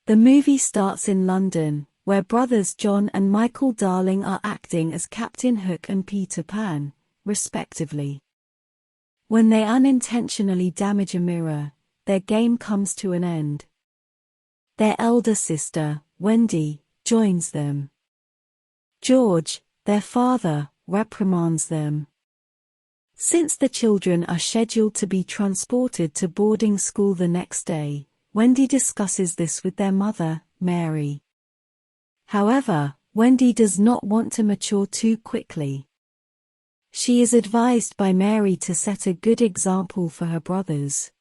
The movie starts in London, where brothers John and Michael Darling are acting as Captain Hook and Peter Pan, respectively. When they unintentionally damage a mirror, their game comes to an end. Their elder sister, Wendy, joins them. George, their father, reprimands them. Since the children are scheduled to be transported to boarding school the next day, Wendy discusses this with their mother, Mary. However, Wendy does not want to mature too quickly. She is advised by Mary to set a good example for her brothers.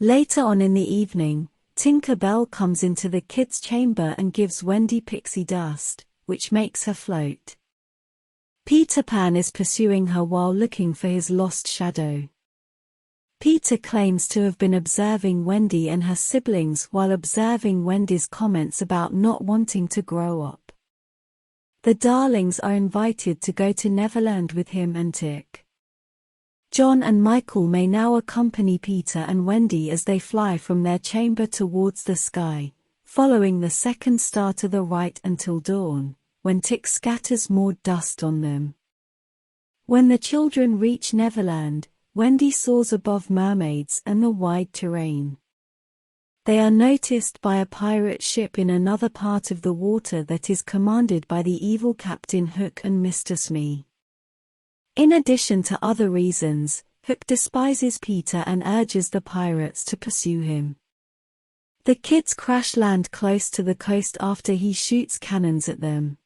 Later on in the evening, Tinker Bell comes into the kids' chamber and gives Wendy pixie dust, which makes her float. Peter Pan is pursuing her while looking for his lost shadow. Peter claims to have been observing Wendy and her siblings while observing Wendy's comments about not wanting to grow up. The Darlings are invited to go to Neverland with him and Tick. John and Michael may now accompany Peter and Wendy as they fly from their chamber towards the sky, following the second star to the right until dawn, when Tick scatters more dust on them. When the children reach Neverland, Wendy soars above mermaids and the wide terrain. They are noticed by a pirate ship in another part of the water that is commanded by the evil Captain Hook and Mr. Smee. In addition to other reasons, Hook despises Peter and urges the pirates to pursue him. The kids crash land close to the coast after he shoots cannons at them.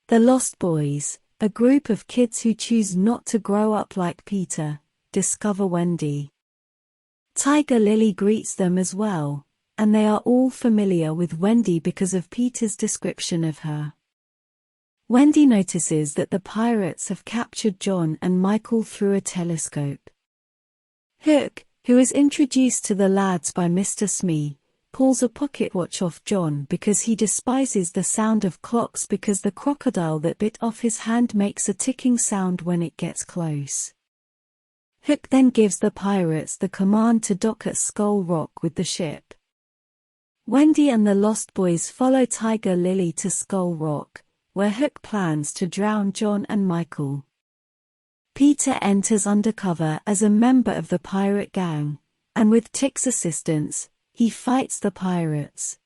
The Lost Boys, a group of kids who choose not to grow up like Peter, discover Wendy. Tiger Lily greets them as well, and they are all familiar with Wendy because of Peter's description of her. Wendy notices that the pirates have captured John and Michael through a telescope. Hook, who is introduced to the lads by Mr. Smee, pulls a pocket watch off John because he despises the sound of clocks because the crocodile that bit off his hand makes a ticking sound when it gets close. Hook then gives the pirates the command to dock at Skull Rock with the ship. Wendy and the Lost Boys follow Tiger Lily to Skull Rock, where Hook plans to drown John and Michael. Peter enters undercover as a member of the pirate gang, and with Tick's assistance, he fights the pirates.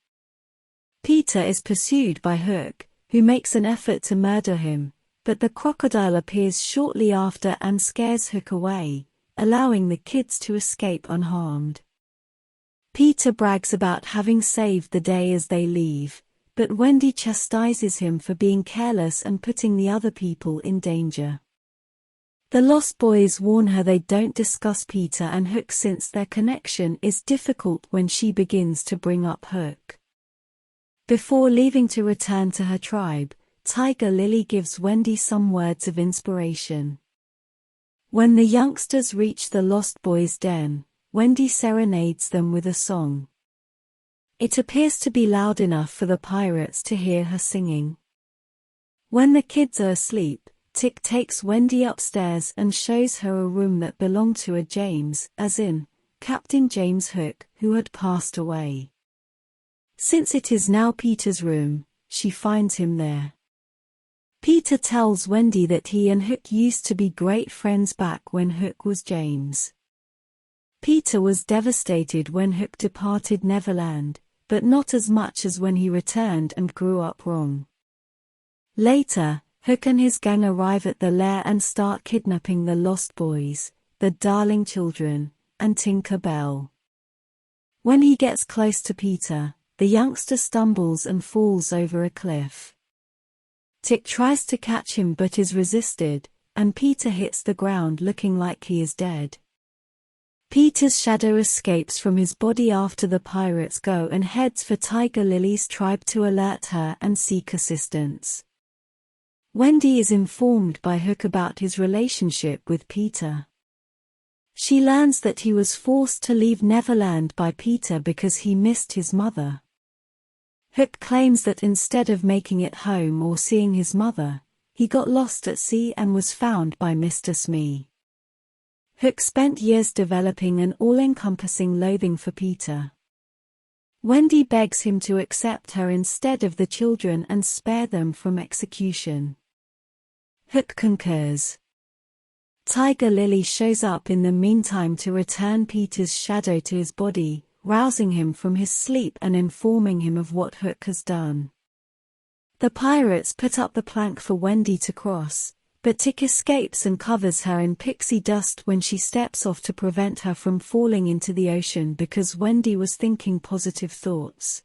Peter is pursued by Hook, who makes an effort to murder him, but the crocodile appears shortly after and scares Hook away, allowing the kids to escape unharmed. Peter brags about having saved the day as they leave, but Wendy chastises him for being careless and putting the other people in danger. The Lost Boys warn her they don't discuss Peter and Hook since their connection is difficult when she begins to bring up Hook. Before leaving to return to her tribe, Tiger Lily gives Wendy some words of inspiration. When the youngsters reach the Lost Boys' den, Wendy serenades them with a song. It appears to be loud enough for the pirates to hear her singing. When the kids are asleep, Tick takes Wendy upstairs and shows her a room that belonged to a James, as in, Captain James Hook, who had passed away. Since it is now Peter's room, she finds him there. Peter tells Wendy that he and Hook used to be great friends back when Hook was James. Peter was devastated when Hook departed Neverland, but not as much as when he returned and grew up wrong. Later, Hook and his gang arrive at the lair and start kidnapping the Lost Boys, the Darling children, and Tinker Bell. When he gets close to Peter, the youngster stumbles and falls over a cliff. Tick tries to catch him but is resisted, and Peter hits the ground looking like he is dead. Peter's shadow escapes from his body after the pirates go and heads for Tiger Lily's tribe to alert her and seek assistance. Wendy is informed by Hook about his relationship with Peter. She learns that he was forced to leave Neverland by Peter because he missed his mother. Hook claims that instead of making it home or seeing his mother, he got lost at sea and was found by Mr. Smee. Hook spent years developing an all-encompassing loathing for Peter. Wendy begs him to accept her instead of the children and spare them from execution. Hook concurs. Tiger Lily shows up in the meantime to return Peter's shadow to his body, rousing him from his sleep and informing him of what Hook has done. The pirates put up the plank for Wendy to cross, but Tick escapes and covers her in pixie dust when she steps off to prevent her from falling into the ocean because Wendy was thinking positive thoughts.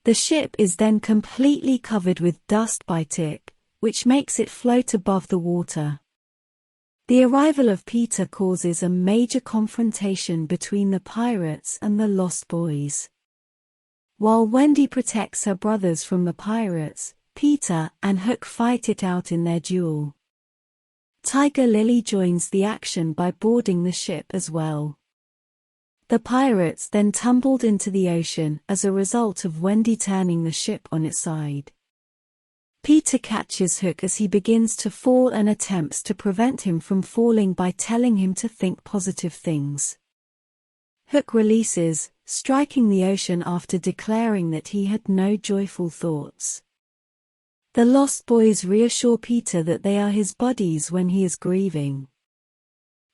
The ship is then completely covered with dust by Tick, which makes it float above the water. The arrival of Peter causes a major confrontation between the pirates and the Lost Boys. While Wendy protects her brothers from the pirates, Peter and Hook fight it out in their duel. Tiger Lily joins the action by boarding the ship as well. The pirates then tumbled into the ocean as a result of Wendy turning the ship on its side. Peter catches Hook as he begins to fall and attempts to prevent him from falling by telling him to think positive things. Hook releases, striking the ocean after declaring that he had no joyful thoughts. The Lost Boys reassure Peter that they are his buddies when he is grieving.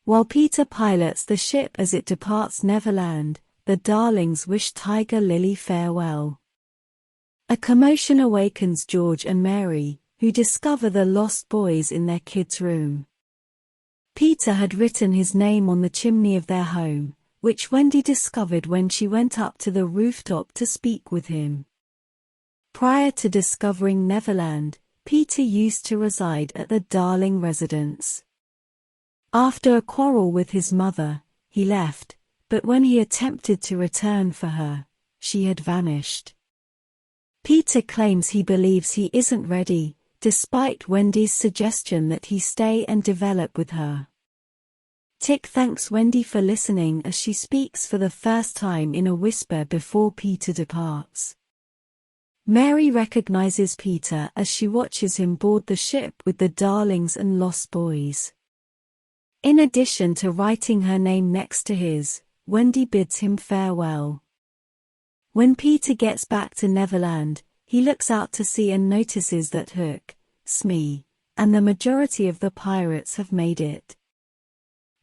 While Peter pilots the ship as it departs Neverland, the Darlings wish Tiger Lily farewell. A commotion awakens George and Mary, who discover the Lost Boys in their kids' room. Peter had written his name on the chimney of their home, which Wendy discovered when she went up to the rooftop to speak with him. Prior to discovering Neverland, Peter used to reside at the Darling residence. After a quarrel with his mother, he left, but when he attempted to return for her, she had vanished. Peter claims he believes he isn't ready, despite Wendy's suggestion that he stay and develop with her. Tick thanks Wendy for listening as she speaks for the first time in a whisper before Peter departs. Mary recognizes Peter as she watches him board the ship with the Darlings and Lost Boys. In addition to writing her name next to his, Wendy bids him farewell. When Peter gets back to Neverland, he looks out to sea and notices that Hook, Smee, and the majority of the pirates have made it.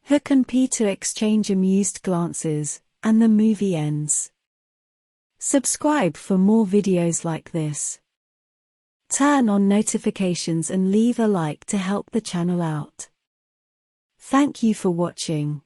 Hook and Peter exchange amused glances, and the movie ends. Subscribe for more videos like this. Turn on notifications and leave a like to help the channel out. Thank you for watching.